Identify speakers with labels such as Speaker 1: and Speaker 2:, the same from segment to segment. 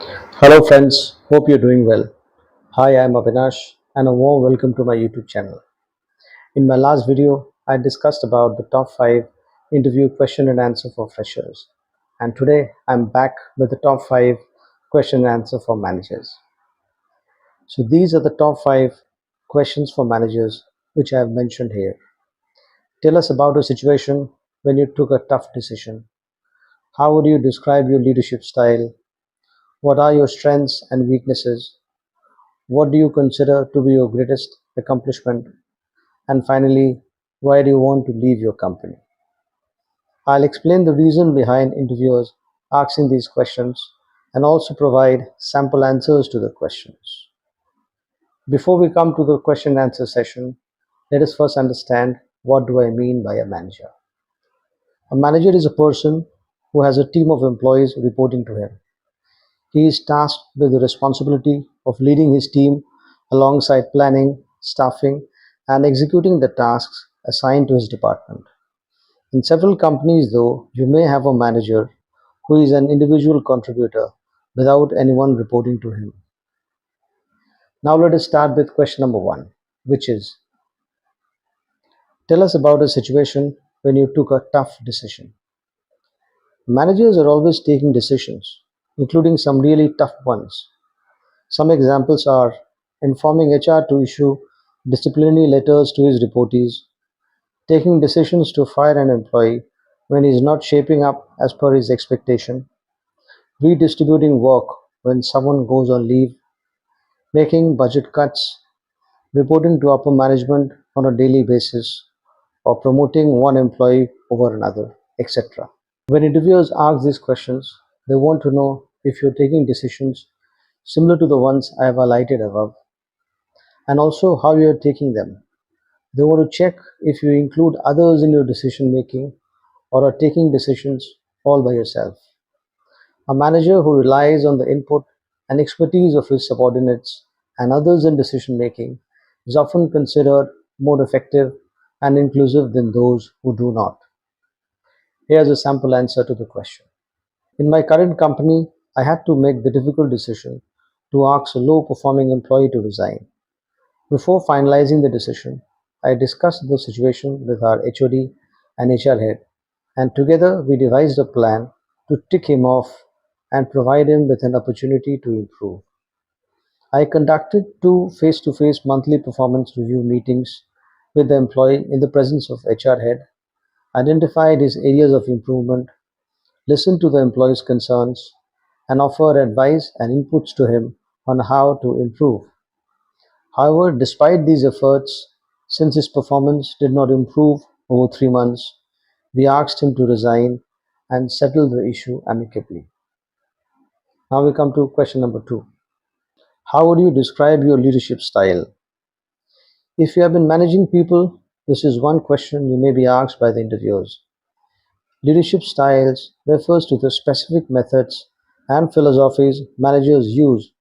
Speaker 1: Hello friends, hope you're doing well. Hi, I'm Avinash and a warm welcome to my YouTube channel. In my last video, I discussed about the top 5 interview question and answer for freshers. And today I'm back with the top 5 question and answer for managers. So these are the top 5 questions for managers which I have mentioned here. Tell us about a situation when you took a tough decision. How would you describe your leadership style? What are your strengths and weaknesses? What do you consider to be your greatest accomplishment? And finally, why do you want to leave your company? I'll explain the reason behind interviewers asking these questions and also provide sample answers to the questions. Before we come to the question and answer session, let us first understand what do I mean by a manager. A manager is a person who has a team of employees reporting to him. He is tasked with the responsibility of leading his team alongside planning, staffing, and executing the tasks assigned to his department. In several companies, though, you may have a manager who is an individual contributor without anyone reporting to him. Now, let us start with question number one, which is tell us about a situation when you took a tough decision. Managers are always taking decisions, including some really tough ones. Some examples are informing HR to issue disciplinary letters to his reportees, taking decisions to fire an employee when he is not shaping up as per his expectation, redistributing work when someone goes on leave, making budget cuts, reporting to upper management on a daily basis, or promoting one employee over another, etc. When interviewers ask these questions, they want to know if you're taking decisions similar to the ones I have highlighted above and also how you are taking them. They want to check if you include others in your decision making or are taking decisions all by yourself. A manager who relies on the input and expertise of his subordinates and others in decision making is often considered more effective and inclusive than those who do not. Here's a sample answer to the question. In my current company, I had to make the difficult decision to ask a low performing employee to resign. Before finalizing the decision, I discussed the situation with our HOD and HR head, and together we devised a plan to tick him off and provide him with an opportunity to improve. I conducted two face to face monthly performance review meetings with the employee in the presence of HR head, identified his areas of improvement, listened to the employee's concerns, and offered advice and inputs to him on how to improve. However, despite these efforts, since his performance did not improve over 3 months, we asked him to resign and settle the issue amicably. Now we come to question number two. How would you describe your leadership style? If you have been managing people, this is one question you may be asked by the interviewers. Leadership styles refers to the specific methods and philosophies managers use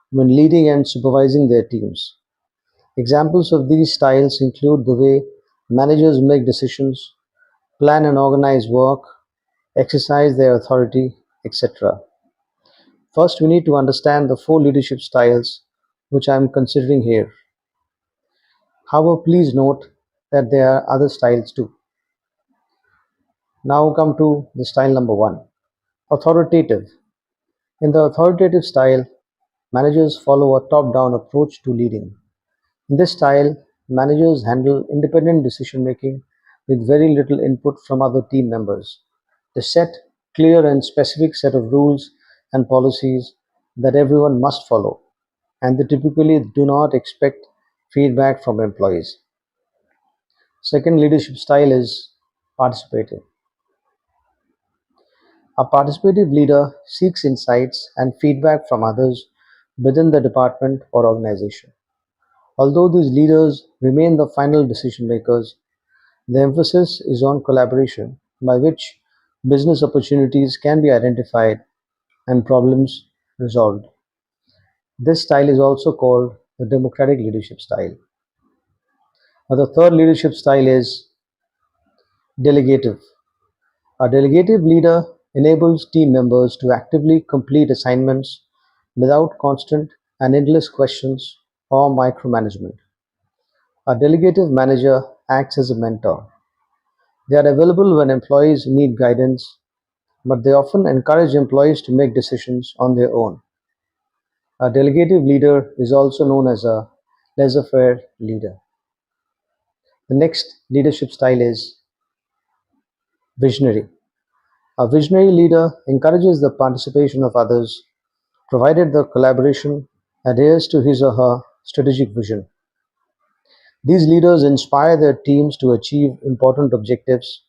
Speaker 1: when leading and supervising their teams. Examples of these styles include the way managers make decisions, plan and organize work, exercise their authority, etc. First, we need to understand the four leadership styles which I am considering here. However, please note that there are other styles too. Now come to the style number one, authoritative. In the authoritative style, managers follow a top-down approach to leading. In this style, managers handle independent decision making with very little input from other team members. They set clear and specific set of rules and policies that everyone must follow, and they typically do not expect feedback from employees. Second leadership style is participative. A participative leader seeks insights and feedback from others within the department or organization. Although these leaders remain the final decision makers, the emphasis is on collaboration, by which business opportunities can be identified and problems resolved. This style is also called the democratic leadership style. Now, the third leadership style is delegative. A delegative leader enables team members to actively complete assignments without constant and endless questions or micromanagement. A delegative manager acts as a mentor. They are available when employees need guidance, but they often encourage employees to make decisions on their own. A delegative leader is also known as a laissez faire leader. The next leadership style is visionary. A visionary leader encourages the participation of others, provided the collaboration adheres to his or her strategic vision. These leaders inspire their teams to achieve important objectives,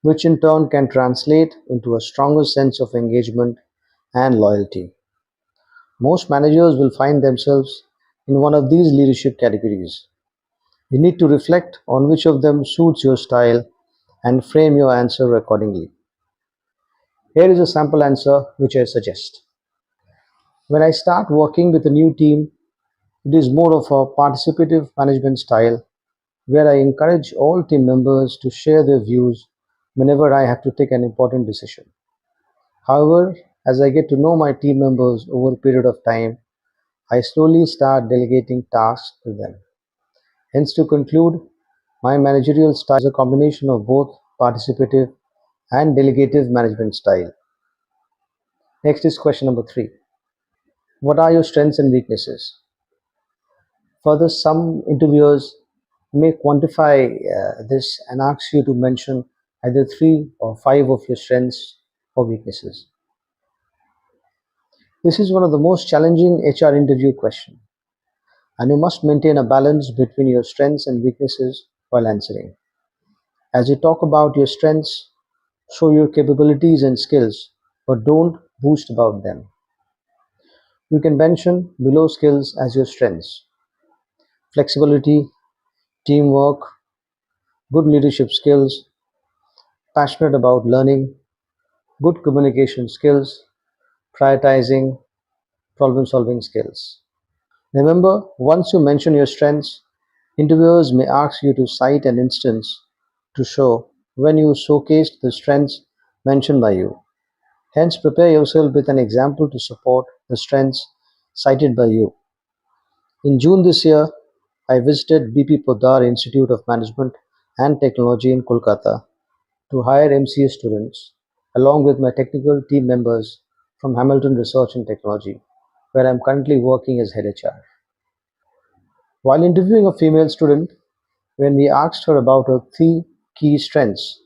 Speaker 1: which in turn can translate into a stronger sense of engagement and loyalty. Most managers will find themselves in one of these leadership categories. You need to reflect on which of them suits your style and frame your answer accordingly. Here is a sample answer which I suggest. When I start working with a new team, it is more of a participative management style where I encourage all team members to share their views whenever I have to take an important decision. However, as I get to know my team members over a period of time, I slowly start delegating tasks to them. Hence, to conclude, my managerial style is a combination of both participative and delegative management style. Next is question number 3. What are your strengths and weaknesses? Further, some interviewers may quantify this and ask you to mention either 3 or 5 of your strengths or weaknesses. This is one of the most challenging HR interview questions, and you must maintain a balance between your strengths and weaknesses while answering. As you talk about your strengths, show your capabilities and skills, but don't boast about them. You can mention below skills as your strengths: flexibility, teamwork, good leadership skills, passionate about learning, good communication skills, prioritizing, problem solving skills. Remember, once you mention your strengths, interviewers may ask you to cite an instance to show when you showcased the strengths mentioned by you. Hence, prepare yourself with an example to support the strengths cited by you. In June this year, I visited BP Poddar Institute of Management and Technology in Kolkata to hire MCA students along with my technical team members from Hamilton Research and Technology, where I am currently working as head HR. While interviewing a female student, when we asked her about her 3 key strengths,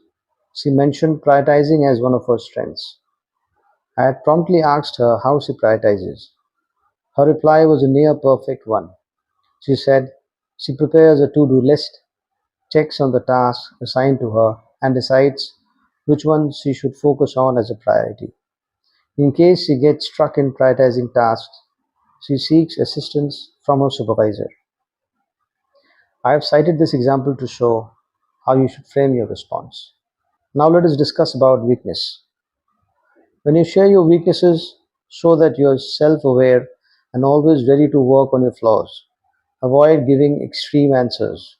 Speaker 1: she mentioned prioritizing as one of her strengths. I had promptly asked her how she prioritizes. Her reply was a near perfect one. She said she prepares a to do list, checks on the tasks assigned to her, and decides which ones she should focus on as a priority. In case she gets stuck in prioritizing tasks, she seeks assistance from her supervisor. I have cited this example to show how you should frame your response. Now let us discuss about weakness. When you share your weaknesses, show that you are self-aware and always ready to work on your flaws. Avoid giving extreme answers.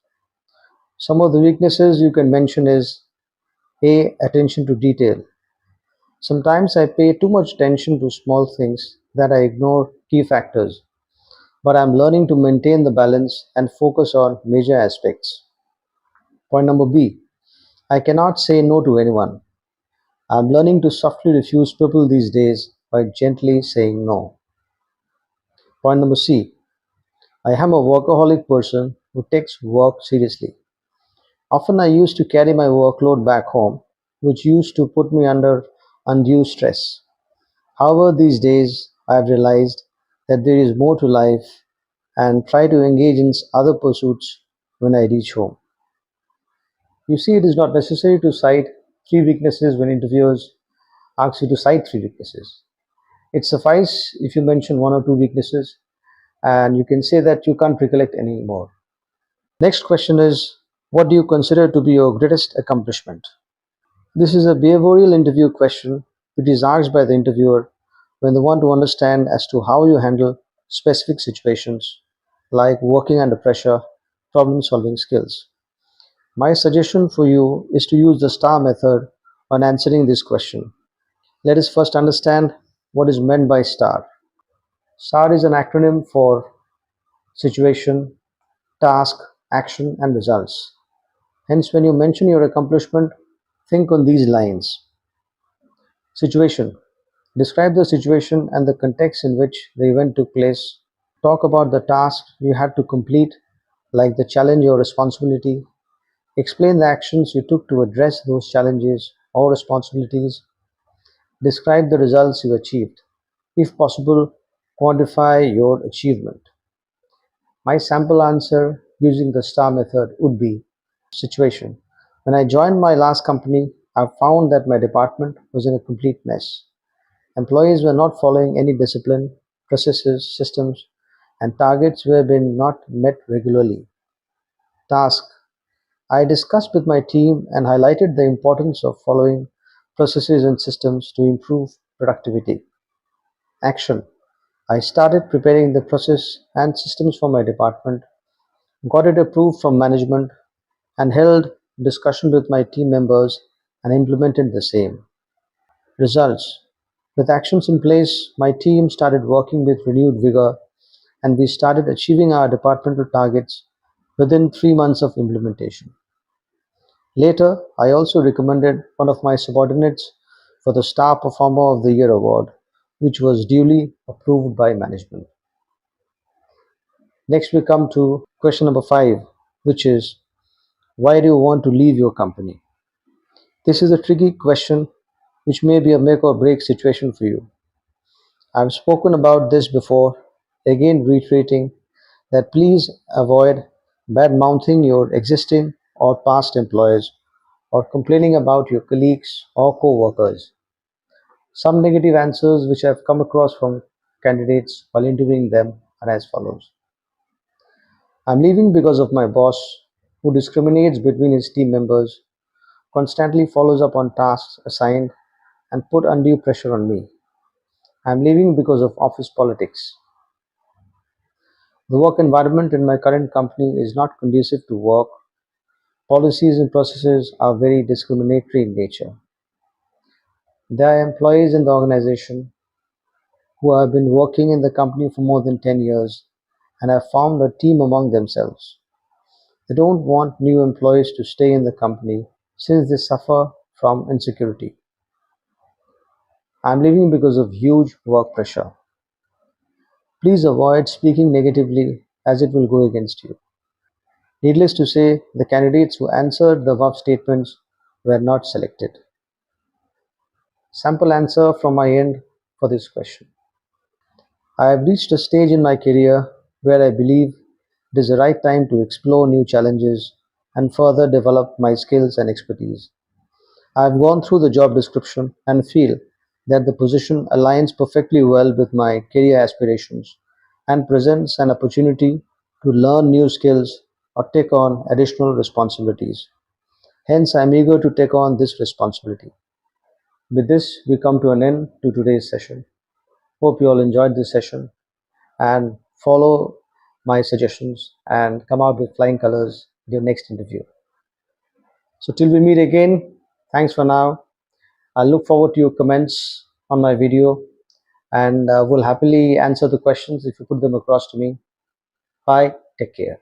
Speaker 1: Some of the weaknesses you can mention is A. Attention to detail. Sometimes I pay too much attention to small things that I ignore key factors, but I'm learning to maintain the balance and focus on major aspects. Point number B. I cannot say no to anyone. I'm learning to softly refuse people these days by gently saying no. Point number C. I am a workaholic person who takes work seriously. Often I used to carry my workload back home, which used to put me under undue stress. However, these days I have realized that there is more to life and try to engage in other pursuits when I reach home. You see, it is not necessary to cite 3 weaknesses when interviewers ask you to cite 3 weaknesses. It suffices if you mention 1 or 2 weaknesses and you can say that you can't recollect any more. Next question is, what do you consider to be your greatest accomplishment? This is a behavioral interview question which is asked by the interviewer when they want to understand as to how you handle specific situations like working under pressure, problem solving skills. My suggestion for you is to use the STAR method when answering this question. Let us first understand what is meant by STAR. STAR is an acronym for situation, task, action, and results. Hence, when you mention your accomplishment, think on these lines. Situation. Describe the situation and the context in which the event took place. Talk about the task you had to complete, like the challenge or responsibility. Explain the actions you took to address those challenges or responsibilities. Describe the results you achieved. If possible, quantify your achievement. My sample answer using the STAR method would be situation. When I joined my last company, I found that my department was in a complete mess. Employees were not following any discipline, processes, systems, and targets were being not met regularly. Task. I discussed with my team and highlighted the importance of following processes and systems to improve productivity. Action. I started preparing the process and systems for my department, got it approved from management, and held discussion with my team members and implemented the same. Results. With actions in place, my team started working with renewed vigor and we started achieving our departmental targets within 3 months of implementation. Later, I also recommended one of my subordinates for the Star Performer of the Year award, which was duly approved by management. Next, we come to question number 5, which is why do you want to leave your company? This is a tricky question which may be a make or break situation for you. I've spoken about this before, again reiterating that please avoid bad mouthing your existing or past employers or complaining about your colleagues or co workers. Some negative answers which I've come across from candidates while interviewing them are as follows. I'm leaving because of my boss who discriminates between his team members, constantly follows up on tasks assigned, and put undue pressure on me. I'm leaving because of office politics. The work environment in my current company is not conducive to work. Policies and processes are very discriminatory in nature. There are employees in the organization who have been working in the company for more than 10 years and have formed a team among themselves. They don't want new employees to stay in the company since they suffer from insecurity. I'm leaving because of huge work pressure. Please avoid speaking negatively as it will go against you. Needless to say, the candidates who answered the above statements were not selected. Sample answer from my end for this question. I have reached a stage in my career where I believe it is the right time to explore new challenges and further develop my skills and expertise. I have gone through the job description and feel that the position aligns perfectly well with my career aspirations and presents an opportunity to learn new skills or take on additional responsibilities. Hence, I am eager to take on this responsibility. With this, we come to an end to today's session. Hope you all enjoyed this session and follow my suggestions and come out with flying colors in your next interview. So, till we meet again, thanks for now. I look forward to your comments on my video and will happily answer the questions if you put them across to me. Bye. Take care.